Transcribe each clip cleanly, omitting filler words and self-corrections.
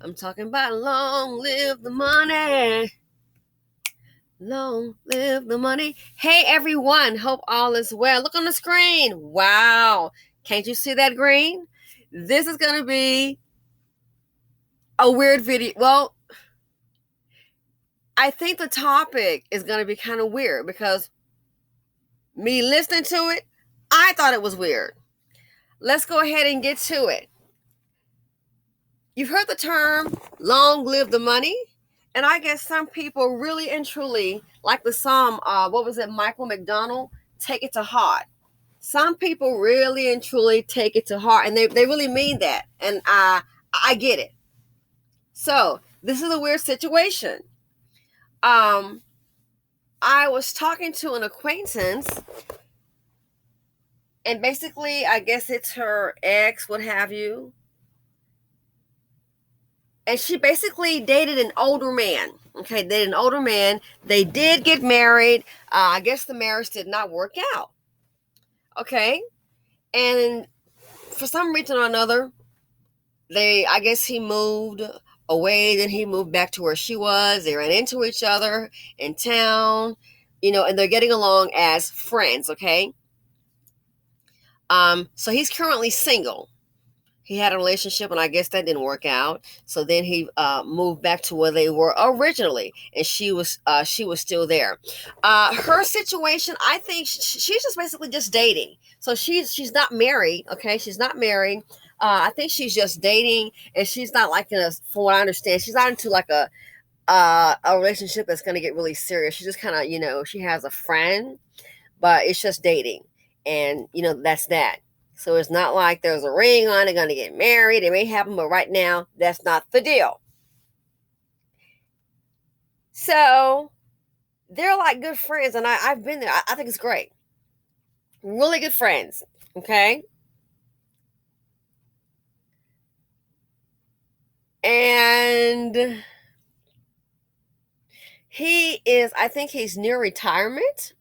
I'm talking about long live the money. Long live the money. Hey everyone, hope all is well. Look on the screen. Wow. Can't you see that green? This is going to be a weird video. Well, I think the topic is going to be kind of weird because me listening to it, I thought it was weird. Let's go ahead and get to it. You've heard the term long live the money, and I guess some people really and truly, like the song, what was it, Michael McDonald, take it to heart. Some people really and truly take it to heart, and they really mean that, and I get it. So this is a weird situation. I was talking to an acquaintance, and basically, I guess it's her ex, what have you. And she basically dated an older man. Okay, dated an older man. They did get married. I guess the marriage did not work out. Okay, and for some reason or another, I guess he moved away. Then he moved back to where she was. They ran into each other in town, and they're getting along as friends. Okay, so he's currently single. He had a relationship, and I guess that didn't work out. So then he moved back to where they were originally, and she was still there. Her situation, I think she's just basically just dating. So she's not married. Okay, she's not married. I think she's just dating, and she's not like from what I understand, she's not into like a relationship that's going to get really serious. She just kind of she has a friend, but it's just dating, and that's that. So it's not like there's a ring on, they're going to get married. It may happen, but right now, that's not the deal. So they're like good friends, and I've been there. I think it's great. Really good friends, okay? And I think he's near retirement.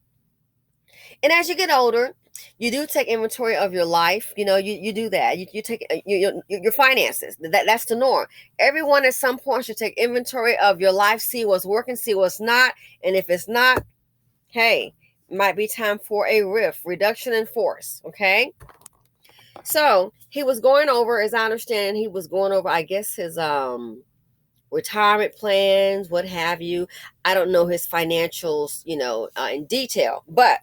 And as you get older, you do take inventory of your life. You do that. You take your finances. That's the norm. Everyone at some point should take inventory of your life, see what's working, see what's not. And if it's not, hey, it might be time for a reduction in force. Okay. So he was going over, as I understand, he was going over, I guess, his retirement plans, what have you. I don't know his financials, in detail, but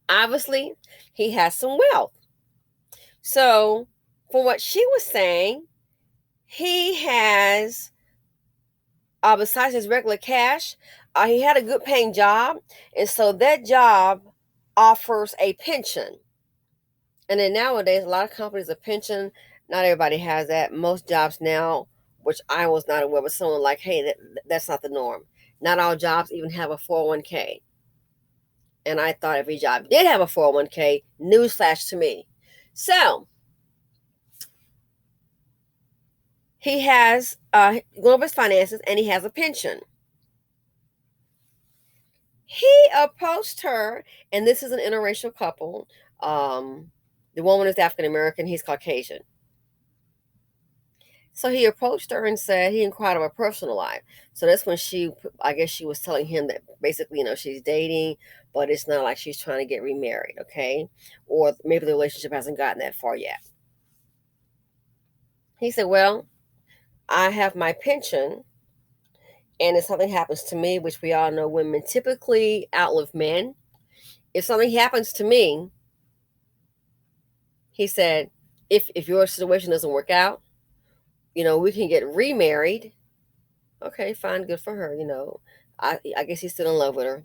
obviously, he has some wealth. So, from what she was saying, he has, besides his regular cash, he had a good paying job. And so that job offers a pension. And then nowadays, a lot of companies, a pension, not everybody has that. Most jobs now, which I was not aware, but someone like, hey, that's not the norm. Not all jobs even have a 401k. And I thought every job did have a 401k. Newsflash to me. So he has going over his finances, and he has a pension. He approached her, and this is an interracial couple. The woman is African American. He's Caucasian. So he approached her and said he inquired of her personal life. So that's when I guess she was telling him that basically, she's dating, but it's not like she's trying to get remarried, okay? Or maybe the relationship hasn't gotten that far yet. He said, well, I have my pension, and if something happens to me, which we all know women typically outlive men, if something happens to me, he said, if your situation doesn't work out, we can get remarried. Okay, fine, good for her, I guess he's still in love with her.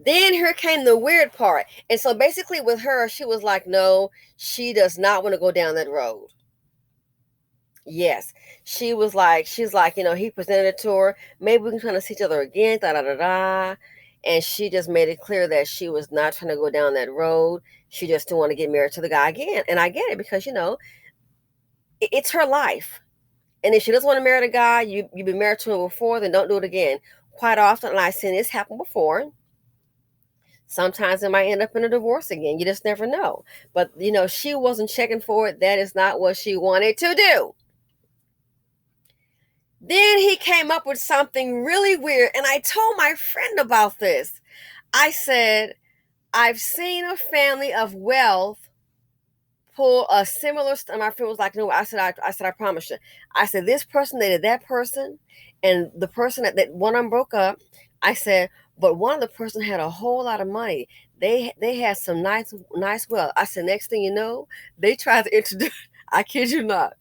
Then here came the weird part. And so basically with her, she was like, no, she does not want to go down that road. Yes. She's like, he presented it to her. Maybe we can kind of see each other again, da-da-da-da. And she just made it clear that she was not trying to go down that road. She just didn't want to get married to the guy again. And I get it because, it's her life. And if she doesn't want to marry the guy, you've been married to him before, then don't do it again. Quite often, and I've seen this happen before, sometimes it might end up in a divorce again. You just never know. But, she wasn't checking for it. That is not what she wanted to do. he came up with something really weird. And I told my friend about this. I said, I've seen a family of wealth pull a similar and my friend was like, no, I promise you. I said, this person dated that person, and the person that one of them broke up. I said, but one of the person had a whole lot of money. They had some nice wealth. I said, next thing you know, they tried to introduce I kid you not.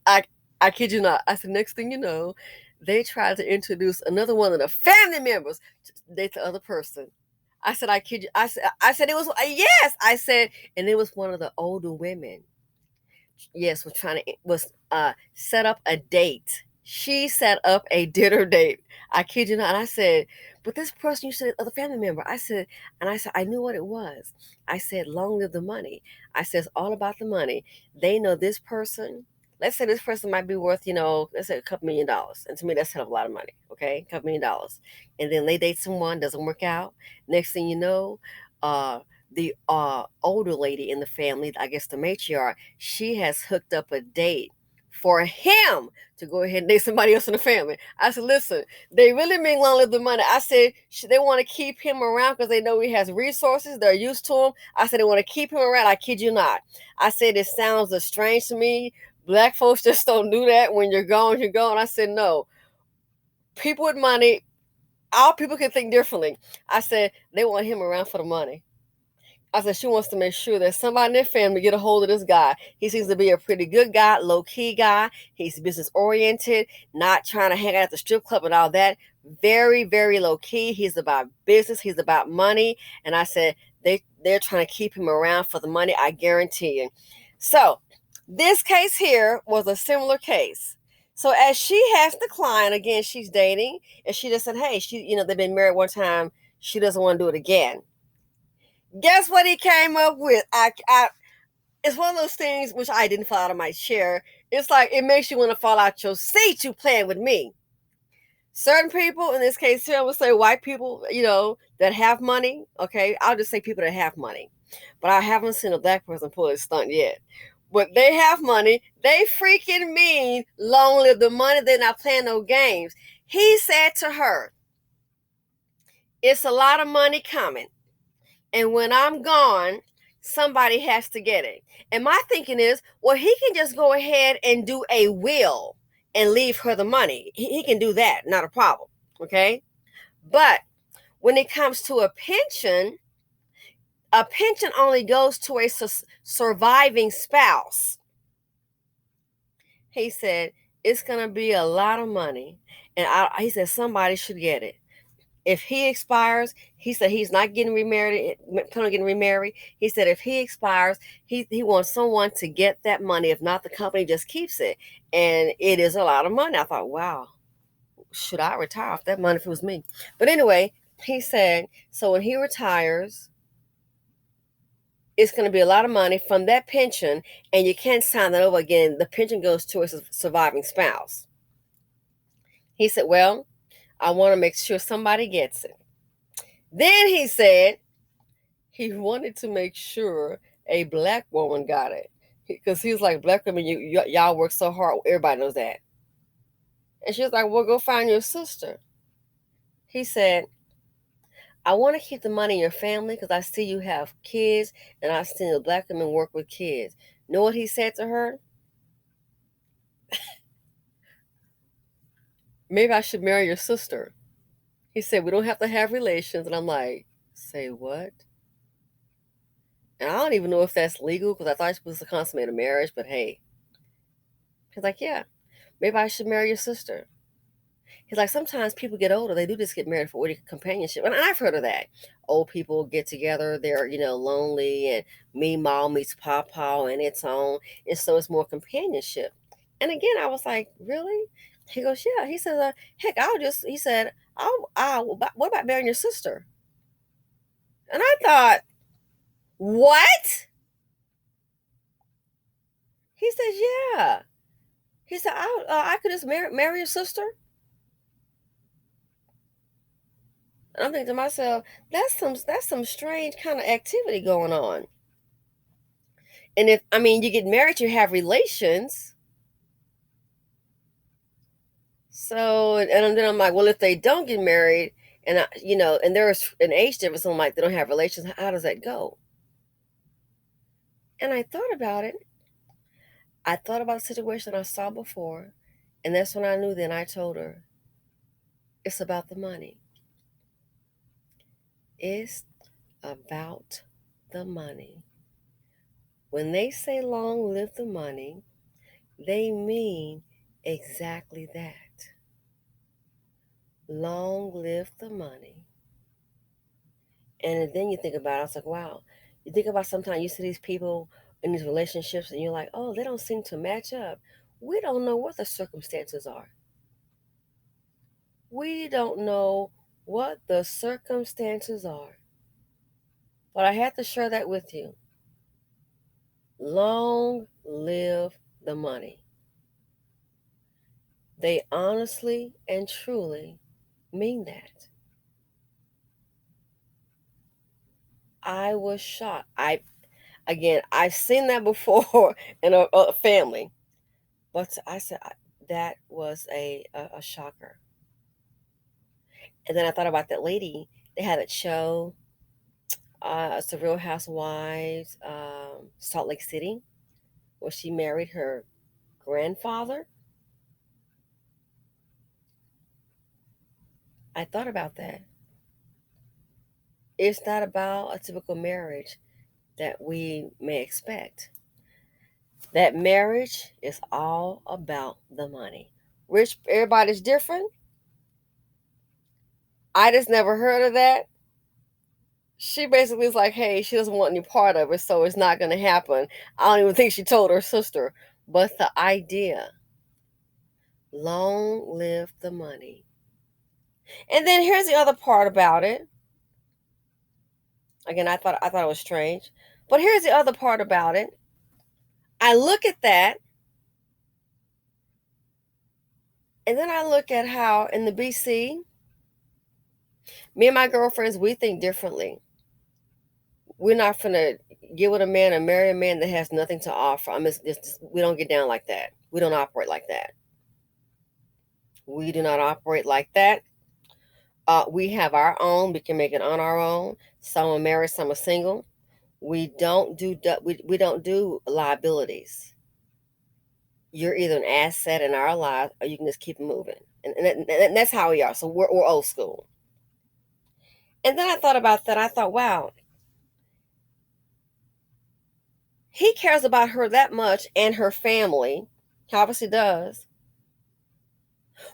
I I kid you not. I said, next thing you know, they tried to introduce another one of the family members to date the other person. I said, I kid you. I said it was yes. I said, and it was one of the older women. Yes, was trying to was set up a date. She set up a dinner date. I kid you not. And I said, but this person you said other family member. I said, I knew what it was. I said, long live the money. I said, it's all about the money. They know this person. Let's say this person might be worth, let's say a couple $1,000,000. And to me, that's a lot of money. Okay, a couple $1,000,000. And then they date someone, doesn't work out. Next thing you know, the older lady in the family, I guess the matriarch, she has hooked up a date for him to go ahead and date somebody else in the family. I said, listen, they really mean long live the money. I said, they want to keep him around because they know he has resources. They're used to him. I said, they want to keep him around. I kid you not. I said, it sounds strange to me. Black folks just don't do that. When you're gone, you're gone. I said, no. People with money, all people can think differently. I said, they want him around for the money. I said, she wants to make sure that somebody in their family get a hold of this guy. He seems to be a pretty good guy, low-key guy. He's business-oriented, not trying to hang out at the strip club and all that. Very, very low-key. He's about business. He's about money. And I said, they're trying to keep him around for the money, I guarantee you. So this case here was a similar case. So as she has the client, again, she's dating, and she just said, hey, they've been married one time. She doesn't want to do it again. Guess what he came up with? It's one of those things which I didn't fall out of my chair. It's like it makes you want to fall out your seat. You playing with me. Certain people, in this case here, I would say white people, that have money. Okay, I'll just say people that have money. But I haven't seen a black person pull a stunt yet. But they have money. They freaking mean long live the money. They're not playing no games. He said to her, it's a lot of money coming. And when I'm gone, somebody has to get it. And my thinking is, well, he can just go ahead and do a will and leave her the money. He can do that, not a problem. Okay. But when it comes to a pension only goes to a surviving spouse. He said, it's going to be a lot of money. And he said, somebody should get it. If he expires, he said he's not getting remarried, planning on getting remarried. He said if he expires, he wants someone to get that money. If not, the company just keeps it. And it is a lot of money. I thought, wow, should I retire off that money if it was me? But anyway, he said, so when he retires, it's going to be a lot of money from that pension, and you can't sign that over again. The pension goes to a surviving spouse. He said, well, I want to make sure somebody gets it. Then he said he wanted to make sure a black woman got it. Because he was like, black women, y'all work so hard. Everybody knows that. And she was like, well, go find your sister. He said, I want to keep the money in your family because I see you have kids, and I've seen the black women work with kids. Know what he said to her? Maybe I should marry your sister. He said, we don't have to have relations. And I'm like, say what? And I don't even know if that's legal because I thought you're supposed to consummate a marriage, but hey. He's like, yeah, maybe I should marry your sister. He's like, sometimes people get older, they do just get married for companionship. And I've heard of that. Old people get together, they're, lonely, and Meemaw meets Pawpaw and it's on. And so it's more companionship. And again, I was like, really? He goes, yeah. He said, heck, he said, what about marrying your sister? And I thought, what? He says, yeah. He said, I could just marry your sister. And I'm thinking to myself, that's some strange kind of activity going on. And you get married, you have relations. So, and then I'm like, well, if they don't get married, and and there's an age difference, I'm like, they don't have relations. How does that go? And I thought about it. I thought about the situation I saw before, and that's when I knew. Then I told her, it's about the money. It's about the money. When they say long live the money, they mean exactly that. Long live the money. And then you think about it, I was like, wow. You think about sometimes you see these people in these relationships and you're like, oh, they don't seem to match up. We don't know what the circumstances are. We don't know what the circumstances are. But I had to share that with you. Long live the money. They honestly and truly mean that. I was shocked. I've seen that before in a family, but I said that was a shocker. And then I thought about that lady. They had that show. It's the Real Housewives, Salt Lake City, where she married her grandfather. I thought about that. It's not about a typical marriage that we may expect. That marriage is all about the money. Rich, everybody's different. I just never heard of that. She basically is like, hey, she doesn't want any part of it, so it's not going to happen. I don't even think she told her sister. But the idea, long live the money. And then here's the other part about it. Again, I thought it was strange. But here's the other part about it. I look at that, and then I look at how in the BC, me and my girlfriends, we think differently. We're not gonna get with a man and marry a man that has nothing to offer. We don't get down like that. We don't operate like that. We do not operate like that. We have our own. We can make it on our own. Some are married, some are single. We don't do liabilities. You're either an asset in our life, or you can just keep moving, and that's how we are. So we're old school. And then I thought about that. I thought, wow, he cares about her that much and her family. He obviously does.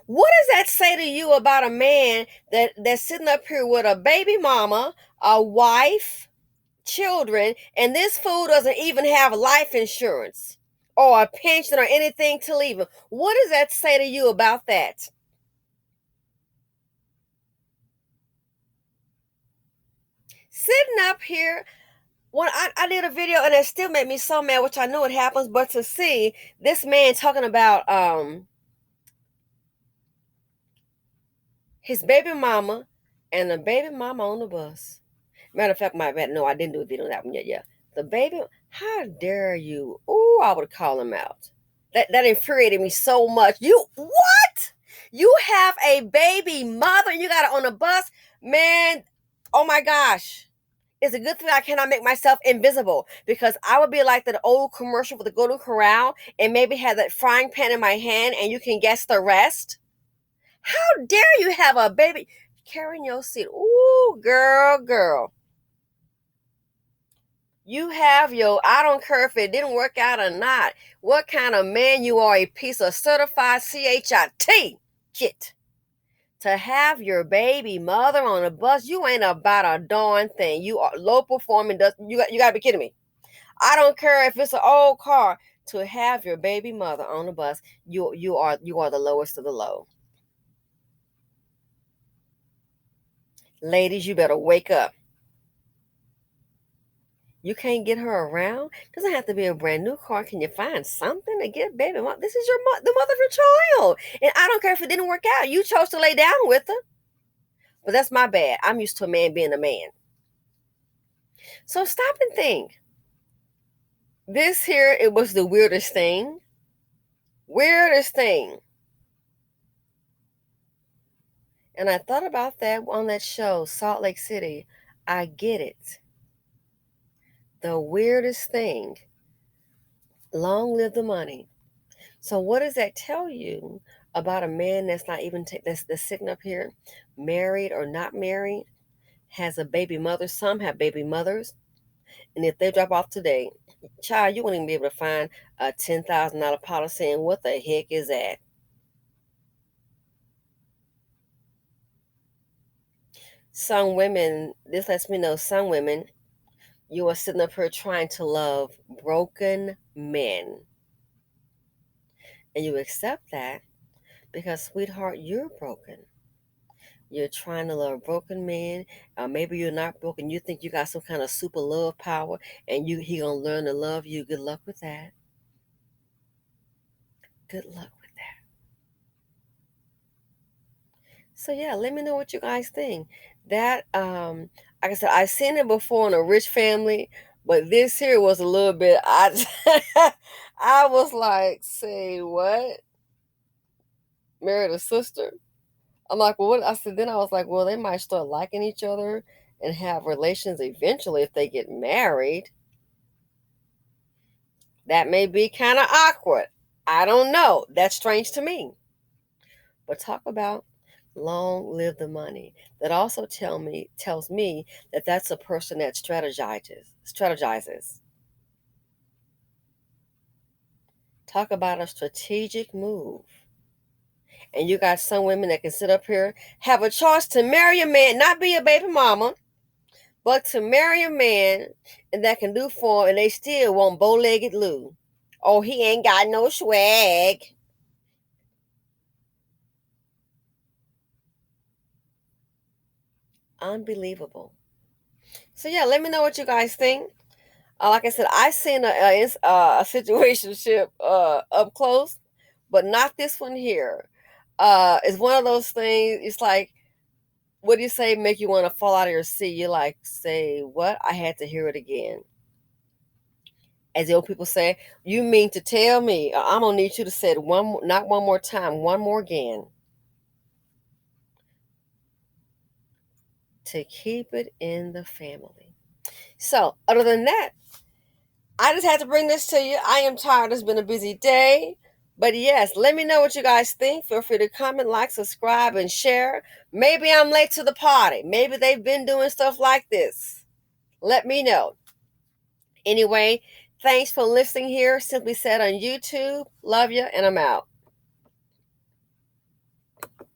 What does that say to you about a man that's sitting up here with a baby mama, a wife, children, and this fool doesn't even have life insurance or a pension or anything to leave him? What does that say to you about that? Sitting up here, when I did a video and it still made me so mad, which I know it happens, but to see this man talking about his baby mama and the baby mama on the bus. Matter of fact, my bad. No, I didn't do a video on that one yet. Yeah, the baby. How dare you? Oh, I would call him out. That infuriated me so much. You what? You have a baby mother and you got it on a bus, man. Oh my gosh. It's a good thing I cannot make myself invisible because I would be like that old commercial with the Golden Corral and maybe have that frying pan in my hand and you can guess the rest. How dare you have a baby carrying your seat? Ooh, girl. You have your, I don't care if it didn't work out or not. What kind of man you are, a piece of certified CHIT kit. To have your baby mother on a bus, you ain't about a darn thing. You are low performing. You gotta be kidding me. I don't care if it's an old car. To have your baby mother on the bus, you are the lowest of the low. Ladies, you better wake up. You can't get her around. Doesn't have to be a brand new car. Can you find something to get baby mom? This is the mother of your child, and I don't care if it didn't work out. You chose to lay down with her, but that's my bad. I'm used to a man being a man. So stop and think. This here, it was the weirdest thing. Weirdest thing. And I thought about that on that show, Salt Lake City. I get it. The weirdest thing. Long live the money. So what does that tell you about a man that's not even that's sitting up here, married or not married, has a baby mother? Some have baby mothers, and if they drop off today, child, you wouldn't even be able to find a $10,000 policy. And what the heck is that? Some women, this lets me know some women, you are sitting up here trying to love broken men. And you accept that because, sweetheart, you're broken. You're trying to love broken men. Maybe you're not broken. You think you got some kind of super love power and he gonna learn to love you. Good luck with that. Good luck with that. So yeah, let me know what you guys think. That like I said, I've seen it before in a rich family, but this here was a little bit I was like, say what? Married a sister? I'm like, well, what? I said, then I was like, well, they might start liking each other and have relations eventually if they get married. That may be kind of awkward. I don't know. That's strange to me. But talk about long live the money. That also tells me that that's a person that strategizes. Talk about a strategic move. And you got some women that can sit up here, have a choice to marry a man, not be a baby mama, but to marry a man and that can do for 'em, and they still want bow-legged Lou. Oh, he ain't got no swag. Unbelievable. So yeah, let me know what you guys think. Like I said, I seen a situationship up close, but not this one here. It's one of those things. It's like, what do you say? Make you want to fall out of your seat. You like say, what? I had to hear it again. As the old people say, you mean to tell me I'm gonna need you to say it not one more time, one more again, to keep it in the family. So, other than that, I just had to bring this to you. I am tired. It's been a busy day. But yes, let me know what you guys think. Feel free to comment, like, subscribe, and share. Maybe I'm late to the party. Maybe they've been doing stuff like this. Let me know. Anyway, thanks for listening here. Simply Said on YouTube. Love you, and I'm out.